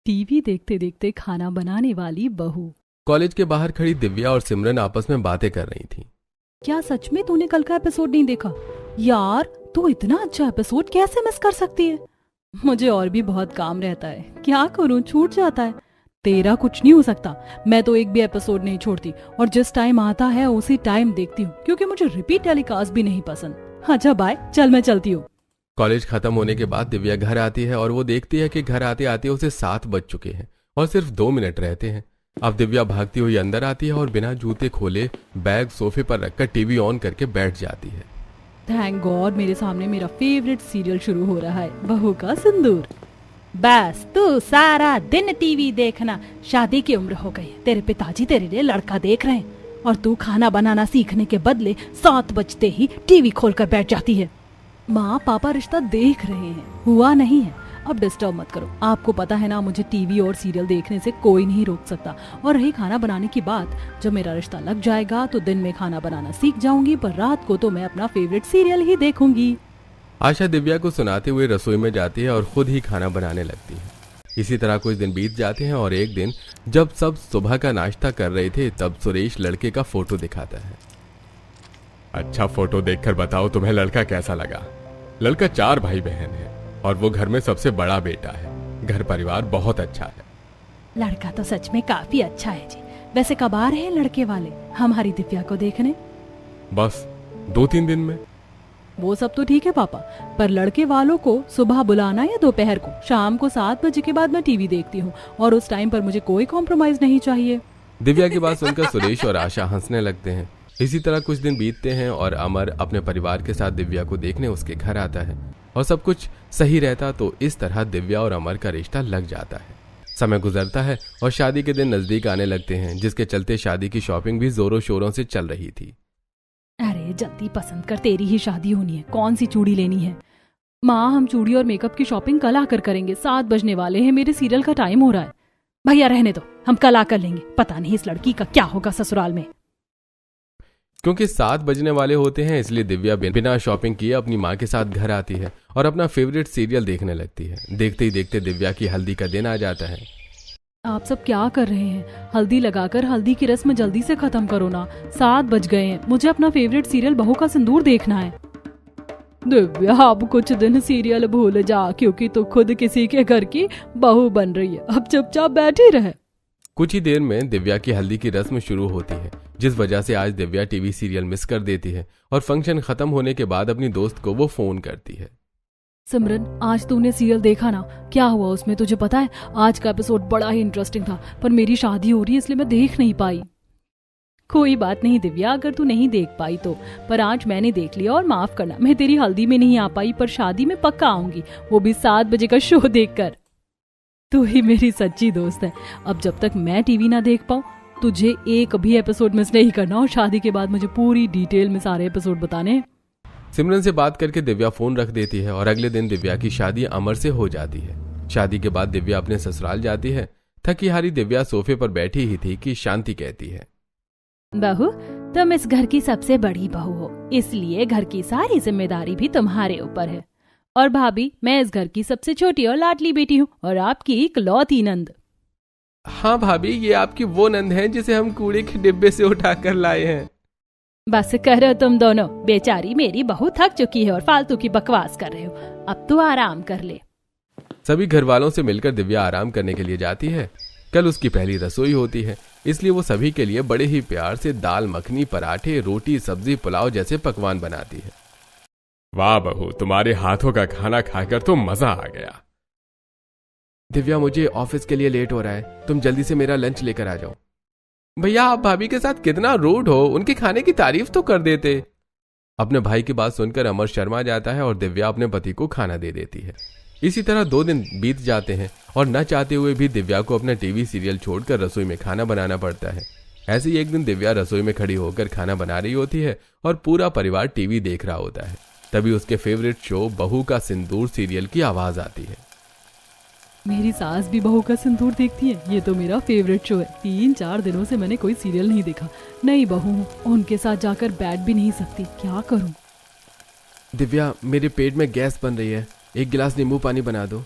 TV देखते देखते खाना बनाने वाली बहू। कॉलेज के बाहर खड़ी दिव्या और सिमरन आपस में बातें कर रही थीं। क्या सच में तूने कल का एपिसोड नहीं देखा? यार तू इतना अच्छा एपिसोड कैसे मिस कर सकती है? मुझे और भी बहुत काम रहता है, क्या करूं, छूट जाता है। तेरा कुछ नहीं हो सकता, मैं तो एक भी एपिसोड नहीं छोड़ती और जिस टाइम आता है उसी टाइम देखती हूँ, क्योंकि मुझे रिपीट टेलीकास्ट भी नहीं पसंद। अच्छा बाय, चल मैं चलती हूँ। कॉलेज खत्म होने के बाद दिव्या घर आती है और वो देखती है कि घर आते आते उसे 7 बज चुके हैं और सिर्फ 2 मिनट रहते हैं। अब दिव्या भागती हुई अंदर आती है और बिना जूते खोले बैग सोफे पर रखकर टीवी ऑन करके बैठ जाती है। थैंक गॉड, मेरे सामने मेरा फेवरेट सीरियल शुरू हो रहा है, बहू का सिंदूर। बस तू सारा दिन टीवी देखना, शादी की उम्र हो गई, तेरे पिताजी तेरे लिए लड़का देख रहे हैं और तू खाना बनाना सीखने के बदले 7 बजते ही टीवी खोलकर बैठ जाती है। माँ पापा रिश्ता देख रहे हैं, हुआ नहीं है, अब डिस्टर्ब मत करो। आपको पता है ना, मुझे टीवी और सीरियल देखने से कोई नहीं रोक सकता। और रही खाना बनाने की बात, जब मेरा रिश्ता लग जाएगा तो दिन में खाना बनाना सीख जाऊंगी, पर रात को तो मैं अपना फेवरेट सीरियल ही देखूंगी। आशा दिव्या को सुनाते हुए रसोई में जाती है और खुद ही खाना बनाने लगती है। इसी तरह कुछ दिन बीत जाते हैं और एक दिन जब सब सुबह का नाश्ता कर रहे थे तब सुरेश लड़के का फोटो दिखाता है। अच्छा फोटो देखकर बताओ तुम्हें लड़का कैसा लगा। लड़का 4 भाई बहन है और वो घर में सबसे बड़ा बेटा है। घर परिवार बहुत अच्छा है। लड़का तो सच में काफी अच्छा है जी। वैसे कब आ रहे हैं लड़के वाले हमारी दिव्या को देखने? बस 2-3 दिन में। वो सब तो ठीक है पापा, पर लड़के वालों को सुबह बुलाना या दोपहर को? शाम को 7 बजे के बाद मैं टीवी देखती हूँ और उस टाइम पर मुझे कोई कॉम्प्रोमाइज नहीं चाहिए। दिव्या की बात सुनकर सुरेश और आशा हंसने लगते हैं। इसी तरह कुछ दिन बीतते हैं और अमर अपने परिवार के साथ दिव्या को देखने उसके घर आता है और सब कुछ सही रहता तो इस तरह दिव्या और अमर का रिश्ता लग जाता है। समय गुजरता है और शादी के दिन नजदीक आने लगते हैं, जिसके चलते शादी की शॉपिंग भी जोरों शोरों से चल रही थी। अरे जल्दी पसंद कर, तेरी ही शादी होनी है, कौन सी चूड़ी लेनी है? माँ हम चूड़ी और मेकअप की शॉपिंग कल आकर करेंगे, 7 बजने वाले हैं, मेरे सीरियल का टाइम हो रहा है। भैया रहने दो, हम कल आकर लेंगे। पता नहीं इस लड़की का क्या होगा ससुराल में। क्योंकि 7 बजने वाले होते हैं इसलिए दिव्या बिना शॉपिंग किए अपनी माँ के साथ घर आती है और अपना फेवरेट सीरियल देखने लगती है। देखते ही देखते दिव्या की हल्दी का दिन आ जाता है। आप सब क्या कर रहे हैं? हल्दी लगाकर हल्दी की रस्म जल्दी से खत्म करो ना, 7 बज गए हैं, मुझे अपना फेवरेट सीरियल बहू का सिंदूर देखना है। दिव्या अब कुछ दिन सीरियल भूल जा, क्योंकि तू खुद किसी के घर की बहू बन रही है, अब चुपचाप बैठी रहे। कुछ ही देर में दिव्या की हल्दी की रस्म शुरू होती है, जिस वजह से आज दिव्या टीवी सीरियल मिस कर देती है और फंक्शन खत्म होने के बाद अपनी दोस्त को वो फोन करती है। सिमरन आज तूने सीरियल देखा ना, क्या हुआ उसमें तुझे पता है? आज का एपिसोड बड़ा ही इंटरेस्टिंग था, पर मेरी शादी हो रही है इसलिए मैं देख नहीं पाई। कोई बात नहीं दिव्या, अगर तू नहीं देख पाई तो, पर आज मैंने देख लिया और माफ करना, मैं तेरी हल्दी में नहीं आ पाई पर शादी में पक्का आऊंगी, वो भी 7 बजे का शो देखकर। तू ही मेरी सच्ची दोस्त है। अब जब तक मैं टीवी ना देख पाऊं तुझे एक भी एपिसोड मिस नहीं करना और शादी के बाद मुझे पूरी डिटेल में सारे एपिसोड बताने। सिमरन से बात करके दिव्या फोन रख देती है और अगले दिन दिव्या की शादी अमर से हो जाती है। शादी के बाद दिव्या अपने ससुराल जाती है। थकी हारी दिव्या सोफे पर बैठी ही थी कि शांति कहती है, बहू तुम इस घर की सबसे बड़ी बहू हो, इसलिए घर की सारी जिम्मेदारी भी तुम्हारे ऊपर है। और भाभी मैं इस घर की सबसे छोटी और लाडली बेटी हूँ और आपकी इकलौती नंद। हाँ भाभी, ये आपकी वो नंद है जिसे हम कूड़े के डिब्बे से उठाकर लाए हैं। बस करो तुम दोनों, बेचारी मेरी बहू थक चुकी है और फालतू की बकवास कर रहे हो, अब तो आराम कर ले। सभी घर वालों से मिलकर दिव्या आराम करने के लिए जाती है। कल उसकी पहली रसोई होती है, इसलिए वो सभी के लिए बड़े ही प्यार से दाल मखनी, पराठे, रोटी, सब्जी, पुलाव जैसे पकवान बनाती है। वाह बहू, तुम्हारे हाथों का खाना खाकर तो मजा आ गया। दिव्या मुझे ऑफिस के लिए लेट हो रहा है, तुम जल्दी से मेरा लंच लेकर आ जाओ। भैया आप भाभी के साथ कितना रूड हो, उनके खाने की तारीफ तो कर देते। अपने भाई की बात सुनकर अमर शर्मा जाता है और दिव्या अपने पति को खाना दे देती है। इसी तरह 2 दिन बीत जाते हैं और न चाहते हुए भी दिव्या को अपना टीवी सीरियल छोड़कर रसोई में खाना बनाना पड़ता है। ऐसे ही एक दिन दिव्या रसोई में खड़ी होकर खाना बना रही होती है और पूरा परिवार टीवी देख रहा होता है। तभी उसके फेवरेट शो बहू का सिंदूर सीरियल की आवाज आती है। मेरी सास भी बहू का सिंदूर देखती है, ये तो मेरा फेवरेट शो है। 3-4 दिनों से मैंने कोई सीरियल नहीं देखा। नई बहू हूँ, उनके साथ जाकर बैठ भी नहीं सकती, क्या करूँ? दिव्या मेरे पेट में गैस बन रही है, 1 गिलास नींबू पानी बना दो।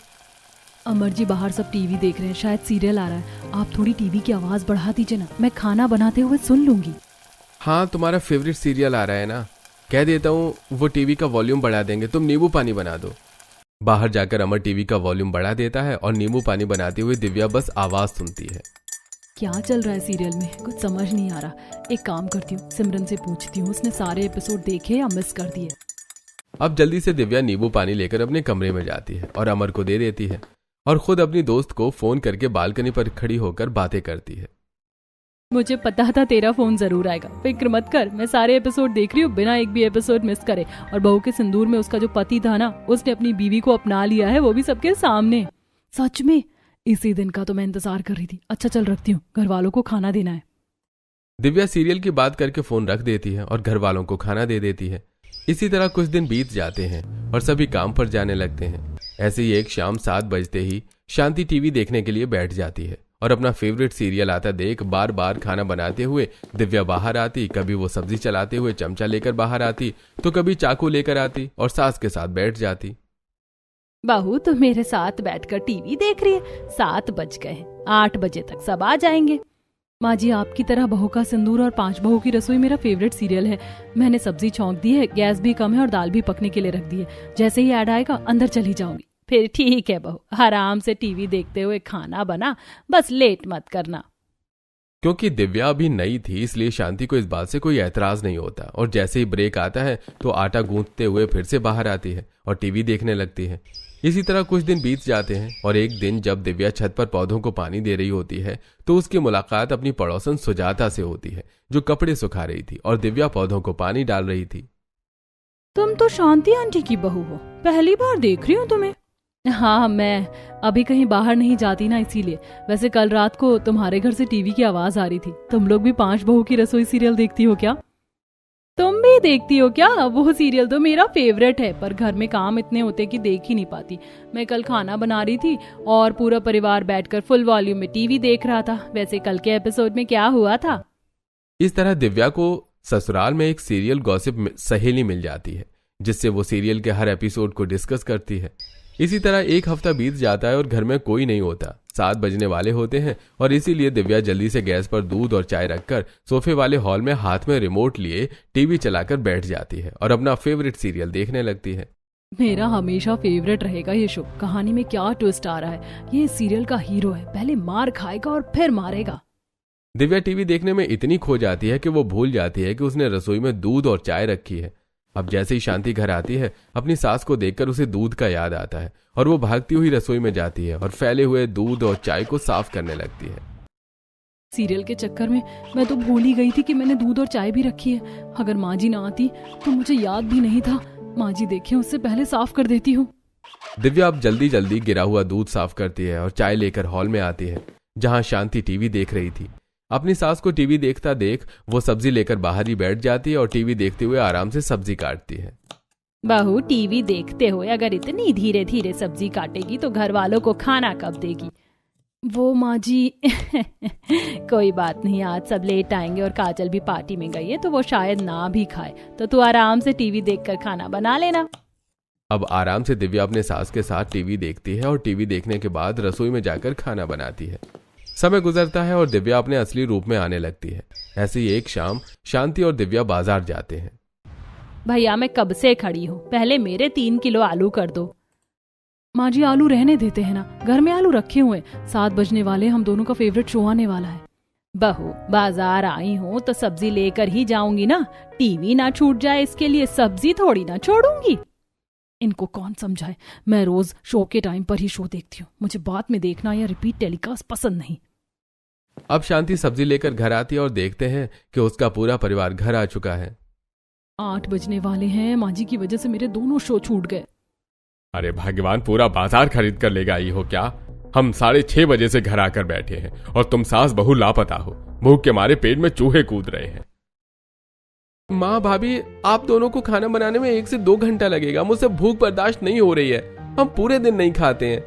अमर जी बाहर सब टीवी देख रहे हैं, शायद सीरियल आ रहा है। आप थोड़ी टीवी की आवाज बढ़ा दीजिए ना, मैं खाना बनाते हुए सुन लूंगी। हाँ, तुम्हारा फेवरेट सीरियल आ रहा है ना, कह देता हूँ वो टीवी का वॉल्यूम बढ़ा देंगे, तुम नींबू पानी बना दो। बाहर जाकर अमर टीवी का वॉल्यूम बढ़ा देता है और नींबू पानी बनाते हुए दिव्या बस आवाज सुनती है। क्या चल रहा है सीरियल में, कुछ समझ नहीं आ रहा। एक काम करती हूँ, सिमरन से पूछती हूँ उसने सारे एपिसोड देखे या मिस कर दिए। अब जल्दी से दिव्या नींबू पानी लेकर अपने कमरे में जाती है और अमर को दे देती है और खुद अपनी दोस्त को फोन करके बालकनी पर खड़ी होकर बातें करती है। मुझे पता था तेरा फोन जरूर आएगा, फिक्र मत कर, मैं सारे एपिसोड देख रही हूँ बिना एक भी एपिसोड मिस करे। और बहू के सिंदूर में उसका जो पति था ना, उसने अपनी बीवी को अपना लिया है, वो भी सबके सामने। सच में इसी दिन का तो मैं इंतजार कर रही थी। अच्छा चल रखती हूँ, घर वालों को खाना देना है। दिव्या सीरियल की बात करके फोन रख देती है और घर वालों को खाना दे देती है। इसी तरह कुछ दिन बीत जाते हैं और सभी काम पर जाने लगते हैं। ऐसे ही एक शाम 7 बजते ही शांति टीवी देखने के लिए बैठ जाती है और अपना फेवरेट सीरियल आता देख बार बार खाना बनाते हुए दिव्या बाहर आती। कभी वो सब्जी चलाते हुए चमचा लेकर बाहर आती तो कभी चाकू लेकर आती और सास के साथ बैठ जाती। बहू तो मेरे साथ बैठकर टीवी देख रही है, 7 बज गए, 8 बजे तक सब आ जाएंगे। माँ जी, आपकी तरह बहू का सिंदूर और 5 बहू की रसोई मेरा फेवरेट सीरियल है। मैंने सब्जी छौंक दी है, गैस भी कम है और दाल भी पकने के लिए रख दी है। जैसे ही ऐड आएगा अंदर चली जाऊंगी। फिर ठीक है बहू, आराम से टीवी देखते हुए खाना बना, बस लेट मत करना। क्योंकि दिव्या अभी नई थी इसलिए शांति को इस बात से कोई ऐतराज नहीं होता और जैसे ही ब्रेक आता है तो आटा गूंथते हुए फिर से बाहर आती है और टीवी देखने लगती है। इसी तरह कुछ दिन बीत जाते हैं और एक दिन जब दिव्या छत पर पौधों को पानी दे रही होती है तो उसकी मुलाकात अपनी पड़ोसन सुजाता से होती है जो कपड़े सुखा रही थी और दिव्या पौधों को पानी डाल रही थी। तुम तो शांति आंटी की बहू हो, पहली बार देख रही हूँ तुम्हें। हाँ, मैं अभी कहीं बाहर नहीं जाती ना, इसीलिए। वैसे कल रात को तुम्हारे घर से टीवी की आवाज आ रही थी। तुम लोग भी 5 बहू की रसोई सीरियल देखती हो क्या? तुम भी देखती हो क्या? वो सीरियल तो मेरा फेवरेट है, पर घर में काम इतने होते कि देख ही नहीं पाती। मैं कल खाना बना रही थी और पूरा परिवार बैठकर फुल वॉल्यूम में टीवी देख रहा था। वैसे कल के एपिसोड में क्या हुआ था? इस तरह दिव्या को ससुराल में एक सीरियल गॉसिप सहेली मिल जाती है जिससे वो सीरियल के हर एपिसोड को डिस्कस करती है। इसी तरह एक हफ्ता बीत जाता है और घर में कोई नहीं होता। 7 बजने वाले होते हैं और इसीलिए दिव्या जल्दी से गैस पर दूध और चाय रखकर सोफे वाले हॉल में हाथ में रिमोट लिए टीवी चलाकर बैठ जाती है और अपना फेवरेट सीरियल देखने लगती है। मेरा हमेशा फेवरेट रहेगा ये शो। कहानी में क्या ट्विस्ट आ रहा है? ये सीरियल का हीरो है, पहले मार खाएगा और फिर मारेगा। दिव्या टीवी देखने में इतनी खो जाती है कि वो भूल जाती है कि उसने रसोई में दूध और चाय रखी है। अब जैसे ही शांति घर आती है अपनी सास को देखकर उसे दूध का याद आता है और वो भागती हुई रसोई में जाती है और फैले हुए दूध और चाय को साफ करने लगती है। सीरियल के चक्कर में मैं तो भूल ही गई थी कि मैंने दूध और चाय भी रखी है। अगर माँ जी ना आती तो मुझे याद भी नहीं था। माँ जी देखे उससे पहले साफ कर देती हूँ। दिव्या अब जल्दी जल्दी गिरा हुआ दूध साफ करती है और चाय लेकर हॉल में आती है जहां शांति टीवी देख रही थी। अपनी सास को टीवी देखता देख वो सब्जी लेकर बाहर ही बैठ जाती है और टीवी देखते हुए आराम से सब्जी काटती है। बहू टीवी देखते हुए अगर इतनी धीरे धीरे सब्जी काटेगी तो घर वालों को खाना कब देगी? वो माँ जी कोई बात नहीं, आज सब लेट आएंगे और काजल भी पार्टी में गई है तो वो शायद ना भी खाए, तो तू आराम से टीवी देखकर खाना बना लेना। अब आराम से दिव्या अपने सास के साथ टीवी देखती है और टीवी देखने के बाद रसोई में जाकर खाना बनाती है। समय गुजरता है और दिव्या अपने असली रूप में आने लगती है। ऐसे ही एक शाम शांति और दिव्या बाजार जाते हैं। भैया मैं कब से खड़ी हूँ, पहले मेरे 3 किलो आलू कर दो। माँ जी आलू रहने देते हैं ना, घर में आलू रखे हुए। 7 बजने वाले, हम दोनों का फेवरेट शो आने वाला है। बहू बाजार आई हूँ तो सब्जी लेकर ही जाऊंगी ना, टीवी ना छूट जाए इसके लिए सब्जी थोड़ी ना छोड़ूंगी। इनको कौन समझाए, मैं रोज शो के टाइम पर ही शो देखती हूँ। मुझे बाद में देखना या रिपीट टेलीकास्ट पसंद नहीं। अब शांति सब्जी लेकर घर आती है और देखते हैं कि उसका पूरा परिवार घर आ चुका है। 8 बजने वाले हैं, माँ जी की वजह से मेरे दोनों शो छूट गए। अरे भगवान, पूरा बाजार खरीद कर लेगा आई हो क्या? हम 6:30 बजे से घर आकर बैठे हैं और तुम सास बहू लापता हो। भूख के मारे पेट में चूहे कूद रहे हैं। माँ भाभी, आप दोनों को खाना बनाने में 1 से 2 घंटा लगेगा। मुझसे भूख बर्दाश्त नहीं हो रही है, हम पूरे दिन नहीं खाते हैं।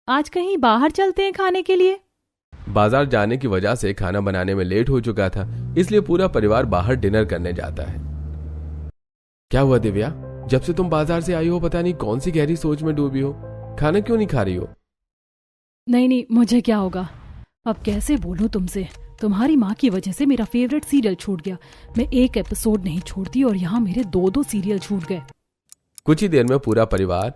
आज कहीं बाहर चलते हैं खाने के लिए। बाजार जाने की वजह से खाना बनाने में लेट हो चुका था, इसलिए पूरा परिवार बाहर डिनर करने जाता है। क्या हुआ दिव्या, जब से तुम बाजार से आई हो पता नहीं कौन सी गहरी सोच में डूबी हो, खाना क्यों नहीं खा रही हो? नहीं नहीं, मुझे क्या होगा? अब कैसे बोलूं तुमसे? तुम्हारी माँ की वजह से मेरा फेवरेट सीरियल छूट गया। मैं एक एपिसोड नहीं छोड़ती और यहाँ मेरे 2-2 सीरियल छूट गए। कुछ ही देर में पूरा परिवार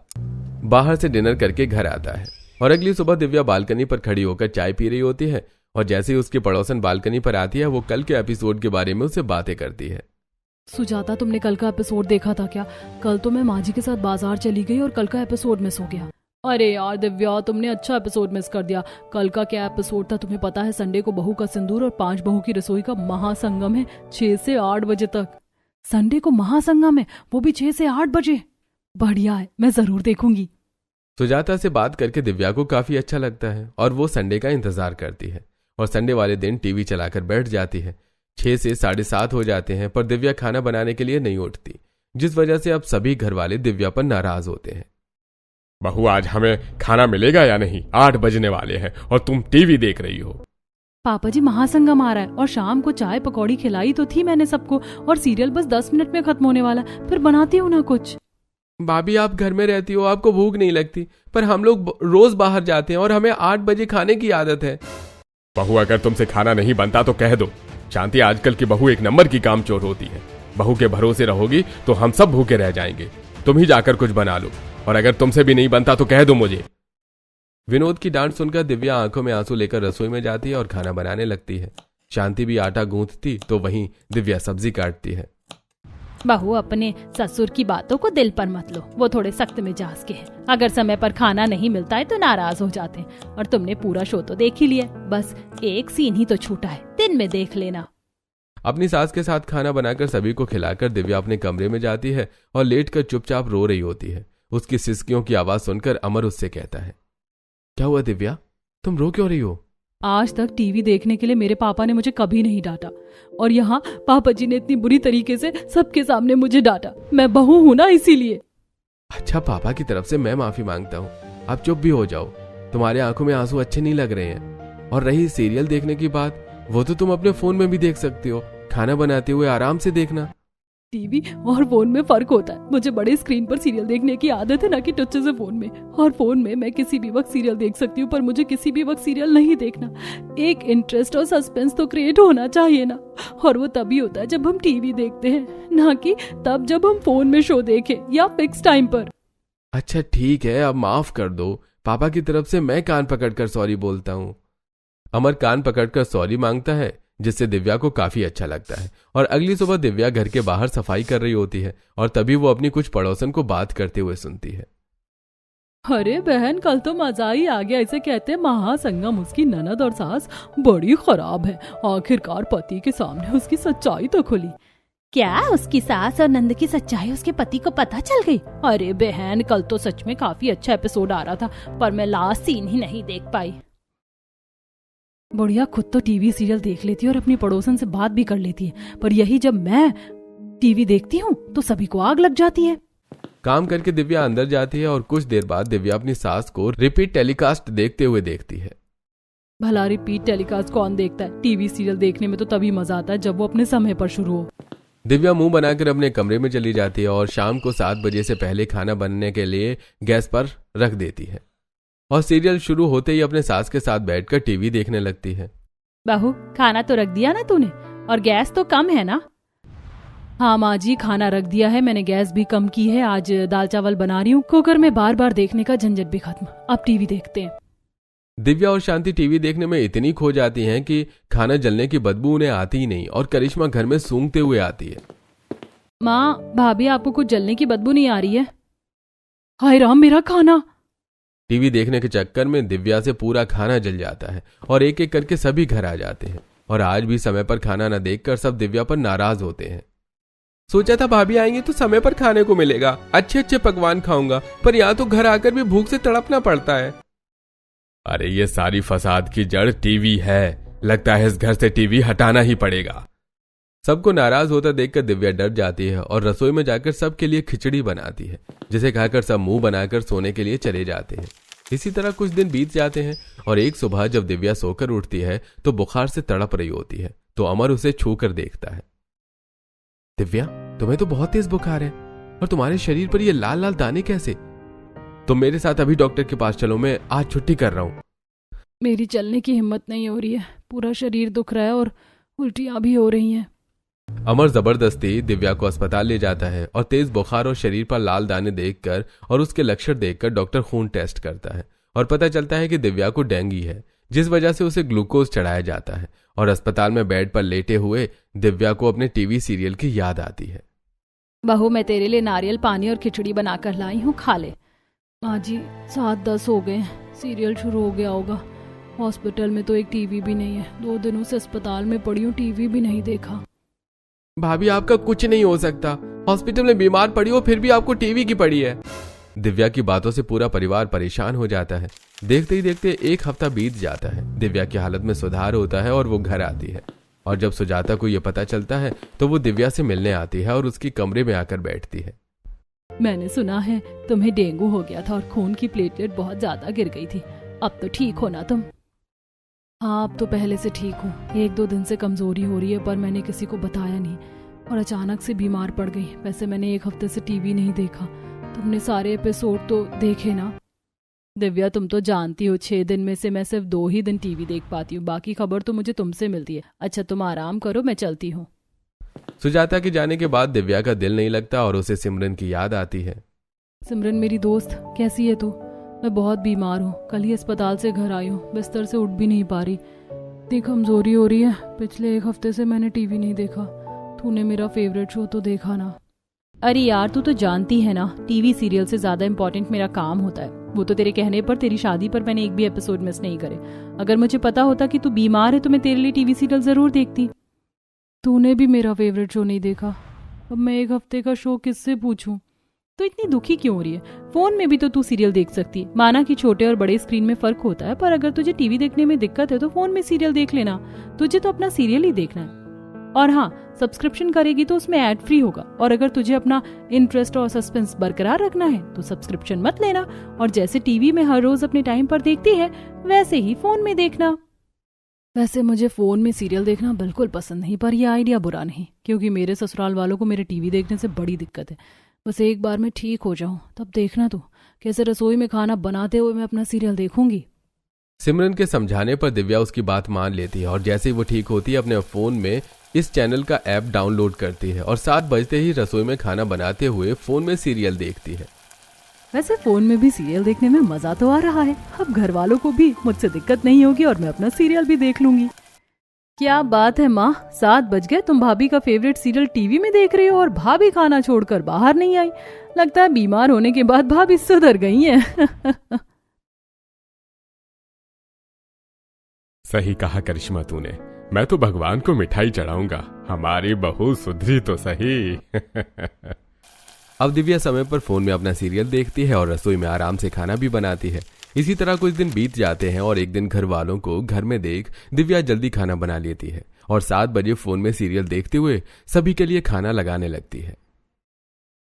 बाहर से डिनर करके घर आता है और अगली सुबह दिव्या बालकनी पर खड़ी होकर चाय पी रही होती है और जैसे ही उसकी पड़ोसन बालकनी पर आती है वो कल के एपिसोड के बारे में उससे बातें करती है। सुजाता, तुमने कल का एपिसोड देखा था क्या? कल तो मैं माँ जी के साथ बाजार चली गई और कल का एपिसोड मिस हो गया। अरे यार दिव्या, तुमने अच्छा एपिसोड मिस कर दिया। कल का क्या एपिसोड था तुम्हें पता है? संडे को बहू का सिंदूर और 5 बहू की रसोई का महासंगम है 6 से 8 बजे तक। संडे को महासंगम है, वो भी 6 से 8 बजे। बढ़िया है, मैं जरूर देखूंगी। सुजाता से बात करके दिव्या को काफी अच्छा लगता है और वो संडे का इंतजार करती है और संडे वाले दिन टीवी चलाकर बैठ जाती है। 6 से 7:30 हो जाते हैं पर दिव्या खाना बनाने के लिए नहीं उठती, जिस वजह से अब सभी घर वाले दिव्या पर नाराज होते हैं। बहू, आज हमें खाना मिलेगा या नहीं? 8 बजने वाले हैं और तुम टीवी देख रही हो। पापा जी, महासंगम आ रहा है और शाम को चाय पकौड़ी खिलाई तो थी मैंने सबको और सीरियल बस 10 मिनट में खत्म होने वाला, फिर बनाती हूँ ना कुछ। भाभी, आप घर में रहती हो, आपको भूख नहीं लगती, पर हम लोग रोज बाहर जाते हैं और हमें 8 बजे खाने की आदत है। बहू, अगर तुमसे खाना नहीं बनता तो कह दो। शांति, आजकल की बहू 1 नंबर की कामचोर होती है। बहू के भरोसे रहोगी तो हम सब भूखे रह जाएंगे। तुम ही जाकर कुछ बना लो और अगर तुमसे भी नहीं बनता तो कह दो मुझे। विनोद की डांट सुनकर दिव्या आंखों में आंसू लेकर रसोई में जाती है और खाना बनाने लगती है। शांति भी आटा गूंथती तो वहीं दिव्या सब्जी काटती है। बहू, अपने ससुर की बातों को दिल पर मत लो, वो थोड़े सख्त मिजाज के हैं। अगर समय पर खाना नहीं मिलता है तो नाराज हो जाते हैं। और तुमने पूरा शो तो देख ही लिया, बस एक सीन ही तो छूटा है, दिन में देख लेना। अपनी सास के साथ खाना बनाकर सभी को खिलाकर दिव्या अपने कमरे में जाती है और लेटकर चुपचाप रो रही होती है। उसकी सिसकियों की आवाज सुनकर अमर उससे कहता है, क्या हुआ दिव्या, तुम रो क्यों रही हो? आज तक टीवी देखने के लिए मेरे पापा ने मुझे कभी नहीं डांटा और यहाँ पापा जी ने इतनी बुरी तरीके से सबके सामने मुझे डांटा। मैं बहू हूँ ना, इसीलिए। अच्छा, पापा की तरफ से मैं माफी मांगता हूँ, आप चुप भी हो जाओ। तुम्हारे आंखों में आंसू अच्छे नहीं लग रहे हैं। और रही सीरियल देखने की बात, वो तो तुम अपने फोन में भी देख सकती हो। खाना बनाते हुए आराम से देखना। टीवी और फोन में फर्क होता है। मुझे बड़े स्क्रीन पर सीरियल देखने की आदत है, ना कि टच से फोन में। और फोन में मैं किसी भी वक्त सीरियल देख सकती हूँ, पर मुझे किसी भी वक्त सीरियल नहीं देखना। एक इंटरेस्ट और सस्पेंस तो क्रिएट होना चाहिए ना, और वो तभी होता है जब हम टीवी देखते हैं, ना कि तब जब हम फोन में शो देखें या फिक्स टाइम पर। अच्छा ठीक है, अब माफ कर दो। पापा की तरफ से मैं कान पकड़कर सॉरी बोलता हूँ। अमर कान पकड़कर सॉरी मांगता है, जिससे दिव्या को काफी अच्छा लगता है। और अगली सुबह दिव्या घर के बाहर सफाई कर रही होती है और तभी वो अपनी कुछ पड़ोसन को बात करते हुए सुनती है। अरे बहन, कल तो मजा ही आ गया। इसे कहते हैं महासंगम। उसकी ननद और सास बड़ी खराब है। आखिरकार पति के सामने उसकी सच्चाई तो खुली। क्या उसकी सास और नंद की सच्चाई उसके पति को पता चल गई? अरे बहन, कल तो सच में काफी अच्छा एपिसोड आ रहा था, पर मैं लास्ट सीन ही नहीं देख पाई। बुढ़िया खुद तो टीवी सीरियल देख लेती है और अपनी पड़ोसन से बात भी कर लेती है, पर यही जब मैं टीवी देखती हूँ तो सभी को आग लग जाती है। काम करके दिव्या अंदर जाती है और कुछ देर बाद दिव्या अपनी सास को रिपीट टेलीकास्ट देखते हुए देखती है। भला रिपीट टेलीकास्ट कौन देखता है? टीवी सीरियल देखने में तो तभी मजा आता है जब वो अपने समय पर शुरू हो। दिव्या मुंह बनाकर अपने कमरे में चली जाती है और शाम को 7 बजे से पहले खाना बनने के लिए गैस पर रख देती है और सीरियल शुरू होते ही अपने सास के साथ बैठकर टीवी देखने लगती है। बहू, खाना तो रख दिया ना तूने? और गैस तो कम है ना? हाँ माँ जी, खाना रख दिया है मैंने, गैस भी कम की है। आज दाल चावल बना रही हूँ। कुकर में बार बार देखने का झंझट भी खत्म। अब टीवी देखते हैं। दिव्या और शांति टीवी देखने में इतनी खो जाती हैं कि खाना जलने की बदबू उन्हें आती ही नहीं और करिश्मा घर में सूंघते हुए आती है। माँ, भाभी, आपको कुछ जलने की बदबू नहीं आ रही है? हाय राम, मेरा खाना! टीवी देखने के चक्कर में दिव्या से पूरा खाना जल जाता है और एक एक करके सभी घर आ जाते हैं। और आज भी समय पर खाना न देखकर सब दिव्या पर नाराज होते हैं। सोचा था भाभी आएंगे तो समय पर खाने को मिलेगा, अच्छे अच्छे पकवान खाऊंगा, पर यहाँ तो घर आकर भी भूख से तड़पना पड़ता है। अरे ये सारी फसाद की जड़ टीवी है। लगता है इस घर से टीवी हटाना ही पड़ेगा। सबको नाराज होता देखकर दिव्या डर जाती है और रसोई में जाकर सबके लिए खिचड़ी बनाती है, जिसे खाकर सब मुंह बनाकर सोने के लिए चले जाते हैं। इसी तरह कुछ दिन बीत जाते हैं और एक सुबह जब दिव्या सोकर उठती है तो बुखार से तड़प रही होती है, तो अमर उसे छूकर देखता है। दिव्या, तुम्हें तो बहुत तेज बुखार है और तुम्हारे शरीर पर ये लाल लाल दाने कैसे? तुम मेरे साथ अभी डॉक्टर के पास चलो, मैं आज छुट्टी कर रहा हूं। मेरी चलने की हिम्मत नहीं हो रही है, पूरा शरीर दुख रहा है और उल्टियाँ भी हो रही हैं। अमर जबरदस्ती दिव्या को अस्पताल ले जाता है और तेज बुखार और शरीर पर लाल दाने देखकर और उसके लक्षण देखकर डॉक्टर खून टेस्ट करता है और पता चलता है कि दिव्या को डेंगू है, जिस वजह से उसे ग्लूकोज चढ़ाया जाता है। और अस्पताल में बेड पर लेटे हुए दिव्या को अपने टीवी सीरियल की याद आती है। बहू, मैं तेरे लिए नारियल पानी और खिचड़ी बनाकर लाई हूँ, खा ले। माँ जी 7-10 हो गए, सीरियल शुरू हो गया होगा। हॉस्पिटल में तो एक टीवी भी नहीं है, 2 दिनों से अस्पताल में पड़ी हूँ, टीवी भी नहीं देखा। भाभी आपका कुछ नहीं हो सकता, हॉस्पिटल में बीमार पड़ी हो फिर भी आपको टीवी की पड़ी है। दिव्या की बातों से पूरा परिवार परेशान हो जाता है। देखते ही देखते 1 हफ्ता बीत जाता है। दिव्या की हालत में सुधार होता है और वो घर आती है। और जब सुजाता को यह पता चलता है तो वो दिव्या से मिलने आती है और उसकी कमरे में आकर बैठती है। मैंने सुना है तुम्हें डेंगू हो गया था और खून की प्लेटलेट बहुत ज्यादा गिर गई थी, अब तो ठीक हो ना तुम? हाँ, अब तो पहले से ठीक हूँ। 1-2 दिन से कमजोरी हो रही है, पर मैंने किसी को बताया नहीं और अचानक से बीमार पड़ गई। वैसे मैंने 1 हफ्ते से टीवी नहीं देखा। तुमने सारे एपिसोड तो देखे ना? दिव्या, तुम तो जानती हो 6 दिन में से मैं सिर्फ 2 ही दिन टीवी देख पाती हूँ, बाकी खबर तो मुझे तुमसे मिलती है। अच्छा तुम आराम करो, मैं चलती हूँ। सुजाता के जाने के बाद दिव्या का दिल नहीं लगता और उसे सिमरन की याद आती है। सिमरन मेरी दोस्त, कैसी है तू? मैं बहुत बीमार हूँ, कल ही अस्पताल से घर आई हूँ, बिस्तर से उठ भी नहीं पा रही, इतनी कमजोरी हो रही है। पिछले 1 हफ्ते से मैंने टीवी नहीं देखा। तूने मेरा फेवरेट शो तो देखा ना? अरे यार, तू तो जानती है ना, टीवी सीरियल से ज्यादा इम्पोर्टेंट मेरा काम होता है। वो तो तेरे कहने पर तेरी शादी पर मैंने एक भी एपिसोड मिस नहीं करे। अगर मुझे पता होता कि तू बीमार है तो मैं तेरे लिए टीवी सीरियल जरूर देखती। तूने भी मेरा फेवरेट शो नहीं देखा, अब मैं 1 हफ्ते का शो किससे पूछूं? तो इतनी दुखी क्यों हो रही है? फोन में भी तो तू सीरियल देख सकती है। माना कि छोटे और बड़े स्क्रीन में फर्क होता है, पर अगर तुझे टीवी देखने में दिक्कत है तो फोन में सीरियल देख लेना। तुझे तो अपना सीरियल ही देखना है। और हाँ, सब्सक्रिप्शन करेगी तो उसमें ऐड फ्री होगा। और अगर तुझे अपना इंटरेस्ट और सस्पेंस बरकरार रखना है तो सब्सक्रिप्शन मत लेना, और जैसे टीवी में हर रोज अपने टाइम पर देखती है वैसे ही फोन में देखना। वैसे मुझे फोन में सीरियल देखना बिल्कुल पसंद नहीं, पर यह आइडिया बुरा नहीं, क्योंकि मेरे ससुराल वालों को मेरे टीवी देखने से बड़ी दिक्कत है। बस एक बार मैं ठीक हो जाऊं तब देखना तू कैसे रसोई में खाना बनाते हुए मैं अपना सीरियल देखूंगी। सिमरन के समझाने पर दिव्या उसकी बात मान लेती है और जैसे ही वो ठीक होती है अपने फोन में इस चैनल का ऐप डाउनलोड करती है और 7 बजते ही रसोई में खाना बनाते हुए फोन में सीरियल देखती है। वैसे फोन में भी सीरियल देखने में मजा तो आ रहा है। अब घर वालों को भी मुझसे दिक्कत नहीं होगी और मैं अपना सीरियल भी देख लूंगी। क्या बात है माँ, 7 बज गए, तुम भाभी का फेवरेट सीरियल टीवी में देख रही हो और भाभी खाना छोड़कर बाहर नहीं आई। लगता है बीमार होने के बाद भाभी सुधर गई है। सही कहा करिश्मा तूने, मैं तो भगवान को मिठाई चढ़ाऊंगा, हमारी बहू सुधरी तो सही। अब दिव्या समय पर फोन में अपना सीरियल देखती है और रसोई में आराम से खाना भी बनाती है। इसी तरह कुछ दिन बीत जाते हैं और एक दिन घर वालों को घर में देख दिव्या जल्दी खाना बना लेती है और 7 बजे फोन में सीरियल देखते हुए सभी के लिए खाना लगाने लगती है।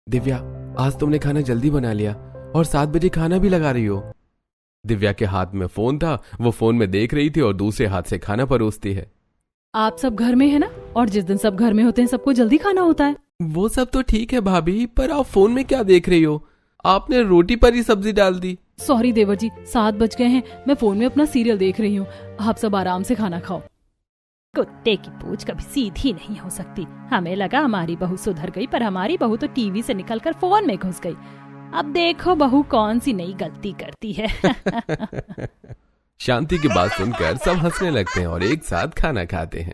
दिव्या, आज तुमने खाना जल्दी बना लिया और 7 बजे खाना भी लगा रही हो। दिव्या के हाथ में फोन था, वो फोन में देख रही थी और दूसरे हाथ से खाना परोसती है। आप सब घर में है ना, और जिस दिन सब घर में होते हैं सबको जल्दी खाना होता है। वो सब तो ठीक है भाभी, पर आप फोन में क्या देख रही हो? आपने रोटी पर ही सब्जी डाल दी। सॉरी देवर जी, 7 बज गए हैं, मैं फोन में अपना सीरियल देख रही हूँ। आप सब आराम से खाना खाओ। कुत्ते की पूंछ कभी सीधी नहीं हो सकती। हमें लगा हमारी बहू सुधर गई, पर हमारी बहू तो टीवी से निकलकर फोन में घुस गई। अब देखो बहू कौन सी नई गलती करती है। शांति की बात सुनकर सब हंसने लगते हैं और एक साथ खाना खाते हैं।